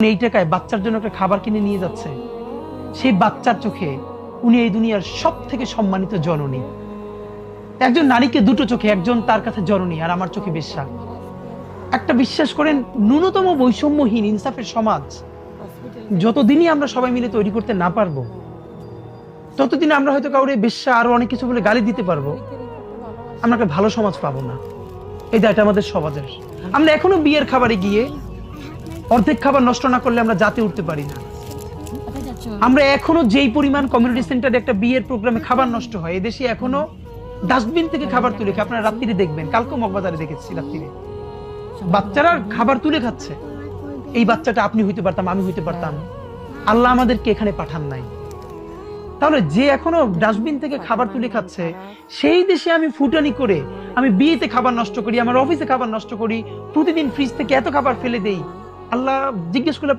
এই টাকায় বাচ্চার জন্য একটা খাবার কিনে নিয়ে যাচ্ছে, সেই বাচ্চার চোখে উনি এই দুনিয়ার সব থেকে সম্মানিত জননী। একজন নারীকে দুটো চোখে, একজন তার কাছে জননী আর আমার চোখে বেশ্যা। একটা বিশ্বাস করেন, ন্যূনতম বৈষম্যহীন ইনসাফের সমাজ যতদিনই আমরা সবাই মিলে তৈরি করতে না পারবো, ততদিন আমরা হয়তো কাউরে বেশ্যা আরো অনেক কিছু বলে গালি দিতে পারবো, আমরা একটা ভালো সমাজ পাবো না। এই দায়টা আমাদের সমাজের। আমরা এখনো বিয়ের খাবারে গিয়ে অর্ধেক খাবার নষ্ট না করলে আমরা জাতে উঠতে পারি না। আমরা এখনো যেই পরিমাণ কমিউনিটি সেন্টারে একটা বিয়ের প্রোগ্রামে খাবার নষ্ট হয়, এদেশে এখনো ডাস্টবিন থেকে খাবার তুলে খায়। আপনারা রাত্রিরে দেখবেন, কালকে মগবাজারে দেখেছি রাত্রিরে বাচ্চারা খাবার তুলে খাচ্ছে। এই বাচ্চাটা আপনি হইতে পারতাম, আমি হইতে পারতাম, আল্লাহ আমাদেরকে এখানে পাঠান নাই। তাহলে যে এখনো ডাস্টবিন থেকে খাবার তুলে খাচ্ছে, সেই দেশে আমি ফুটানি করে আমি বিয়েতে খাবার নষ্ট করি, আমার অফিসে খাবার নষ্ট করি, প্রতিদিন ফ্রিজ থেকে এত খাবার ফেলে দেই। আল্লাহ জিজ্ঞেস করলে